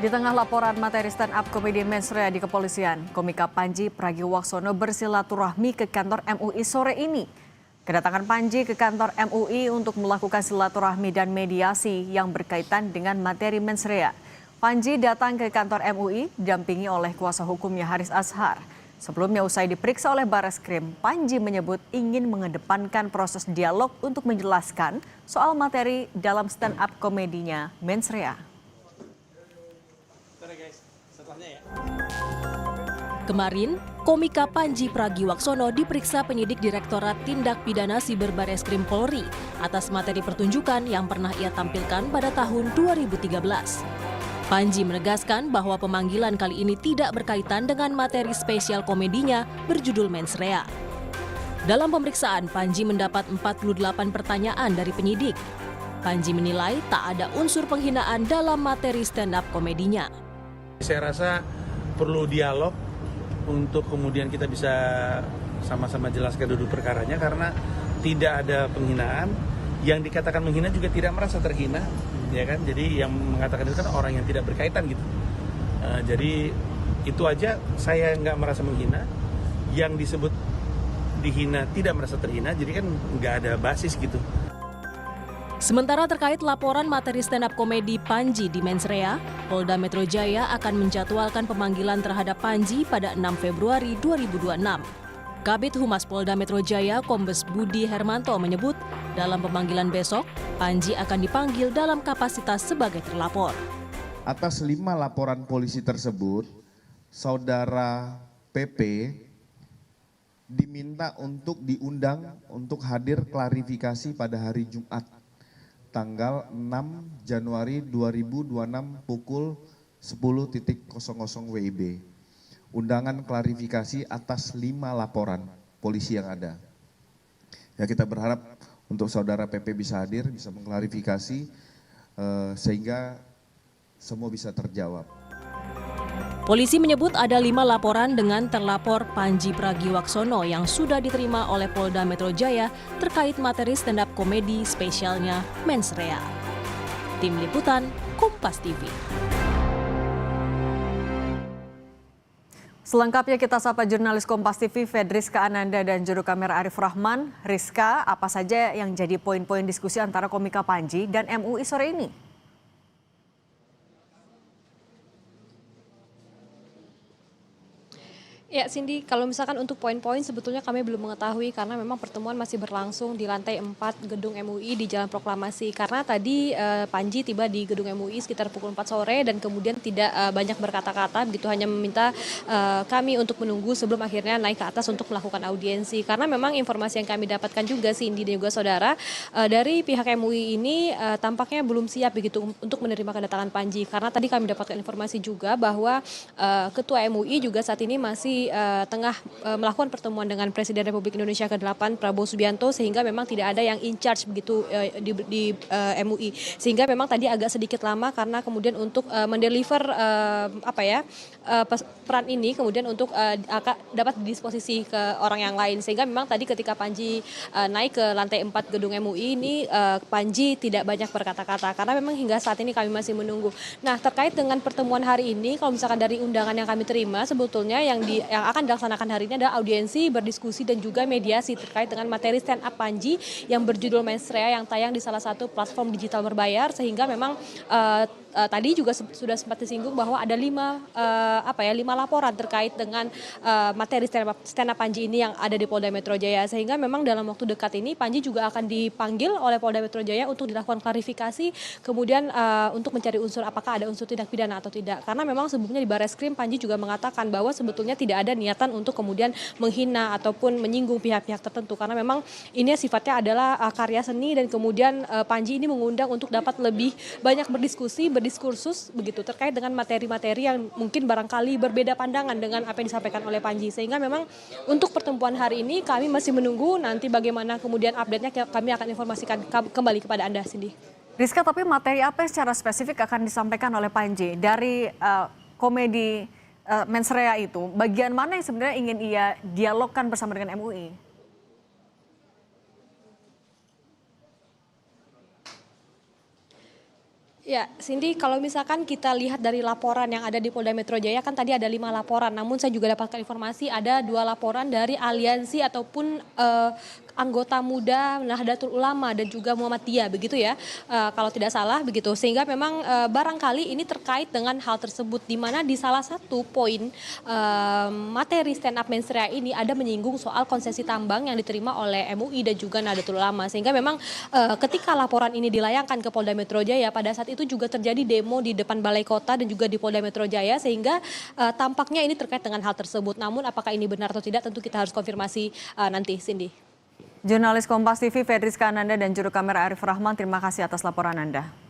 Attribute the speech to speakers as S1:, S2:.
S1: Di tengah laporan materi stand-up komedi mensrea di kepolisian, komika Panji Pragiwaksono bersilaturahmi ke kantor MUI sore ini. Kedatangan Panji ke kantor MUI untuk melakukan silaturahmi dan mediasi yang berkaitan dengan materi mensrea. Panji datang ke kantor MUI didampingi oleh kuasa hukumnya Haris Azhar. Sebelumnya usai diperiksa oleh Bareskrim, Panji menyebut ingin mengedepankan proses dialog untuk menjelaskan soal materi dalam stand-up komedinya mensrea.
S2: Kemarin, komika Panji Pragiwaksono diperiksa penyidik Direktorat Tindak Pidana Siber Bareskrim Polri atas materi pertunjukan yang pernah ia tampilkan pada tahun 2013. Panji menegaskan bahwa pemanggilan kali ini tidak berkaitan dengan materi spesial komedinya berjudul Mensrea. Dalam pemeriksaan, Panji mendapat 48 pertanyaan dari penyidik. Panji menilai tak ada unsur penghinaan dalam materi stand-up komedinya.
S3: Saya rasa perlu dialog untuk kemudian kita bisa sama-sama jelaskan duduk perkaranya, karena tidak ada penghinaan. Yang dikatakan menghina juga tidak merasa terhina, ya kan? Jadi yang mengatakan itu kan orang yang tidak berkaitan gitu. Jadi itu aja, saya nggak merasa menghina. Yang disebut dihina tidak merasa terhina, jadi kan nggak ada basis gitu.
S2: Sementara terkait laporan materi stand-up komedi Panji di Mensrea, Polda Metro Jaya akan menjadwalkan pemanggilan terhadap Panji pada 6 Februari 2026. Kabid Humas Polda Metro Jaya, Kombes Budi Hermanto menyebut, dalam pemanggilan besok, Panji akan dipanggil dalam kapasitas sebagai terlapor.
S4: Atas 5 laporan polisi tersebut, Saudara PP diminta untuk diundang untuk hadir klarifikasi pada hari Jumat, tanggal 6 Januari 2026 pukul 10.00 WIB. Undangan klarifikasi atas 5 laporan polisi yang ada. Ya, kita berharap untuk Saudara PP bisa hadir, bisa mengklarifikasi sehingga semua bisa terjawab.
S2: Polisi menyebut ada 5 laporan dengan terlapor Panji Pragiwaksono yang sudah diterima oleh Polda Metro Jaya terkait materi stand-up komedi spesialnya Mensrea. Tim Liputan, Kompas TV.
S1: Selengkapnya kita sapa jurnalis Kompas TV Fedriska Ananda dan juru kamera Arif Rahman. Rizka, apa saja yang jadi poin-poin diskusi antara komika Panji dan MUI sore ini?
S5: Ya, Cindy, kalau misalkan untuk poin-poin sebetulnya kami belum mengetahui karena memang pertemuan masih berlangsung di lantai 4 gedung MUI di Jalan Proklamasi. Karena tadi Panji tiba di gedung MUI sekitar pukul 4 sore dan kemudian tidak banyak berkata-kata, begitu hanya meminta kami untuk menunggu sebelum akhirnya naik ke atas untuk melakukan audiensi. Karena memang informasi yang kami dapatkan juga, Cindy dan juga saudara, dari pihak MUI ini tampaknya belum siap begitu untuk menerima kedatangan Panji. Karena tadi kami dapatkan informasi juga bahwa Ketua MUI juga saat ini masih tengah melakukan pertemuan dengan Presiden Republik Indonesia ke-8 Prabowo Subianto, sehingga memang tidak ada yang in charge begitu di MUI, sehingga memang tadi agak sedikit lama karena kemudian untuk mendeliver peran ini kemudian untuk dapat didisposisi ke orang yang lain, sehingga memang tadi ketika Panji naik ke lantai 4 gedung MUI ini Panji tidak banyak berkata-kata karena memang hingga saat ini kami masih menunggu. Nah, terkait dengan pertemuan hari ini, kalau misalkan dari undangan yang kami terima, sebetulnya yang akan dilaksanakan hari ini adalah audiensi, berdiskusi dan juga mediasi terkait dengan materi stand up Panji yang berjudul Mensrea yang tayang di salah satu platform digital berbayar, sehingga memang tadi juga sudah sempat disinggung bahwa ada 5 laporan terkait dengan materi stand up Panji ini yang ada di Polda Metro Jaya, sehingga memang dalam waktu dekat ini Panji juga akan dipanggil oleh Polda Metro Jaya untuk dilakukan klarifikasi, kemudian untuk mencari unsur apakah ada unsur tindak pidana atau tidak. Karena memang sebelumnya di Bareskrim Panji juga mengatakan bahwa sebetulnya tidak ada niatan untuk kemudian menghina ataupun menyinggung pihak-pihak tertentu, karena memang ini sifatnya adalah karya seni dan kemudian Panji ini mengundang untuk dapat lebih banyak berdiskursus begitu terkait dengan materi-materi yang mungkin barangkali berbeda pandangan dengan apa yang disampaikan oleh Panji, sehingga memang untuk pertemuan hari ini kami masih menunggu nanti bagaimana kemudian update-nya, kami akan informasikan kembali kepada Anda, Cindy.
S1: Rizka, tapi materi apa yang secara spesifik akan disampaikan oleh Panji dari komedi Mensrea itu? Bagian mana yang sebenarnya ingin ia dialogkan bersama dengan MUI?
S5: Ya, Cindy, kalau misalkan kita lihat dari laporan yang ada di Polda Metro Jaya, kan tadi ada 5 laporan, namun saya juga dapatkan informasi ada 2 laporan dari aliansi ataupun anggota muda Nahdlatul Ulama dan juga Muhammadiyah, begitu ya, kalau tidak salah begitu. Sehingga memang barangkali ini terkait dengan hal tersebut, di mana di salah satu poin materi stand up mensrea ini ada menyinggung soal konsesi tambang yang diterima oleh MUI dan juga Nahdlatul Ulama. Sehingga memang ketika laporan ini dilayangkan ke Polda Metro Jaya, pada saat itu juga terjadi demo di depan Balai Kota dan juga di Polda Metro Jaya, sehingga tampaknya ini terkait dengan hal tersebut. Namun apakah ini benar atau tidak tentu kita harus konfirmasi nanti, Cindy.
S1: Jurnalis Kompas TV Fedriska Ananda dan juru kamera Arif Rahman, terima kasih atas laporan Anda.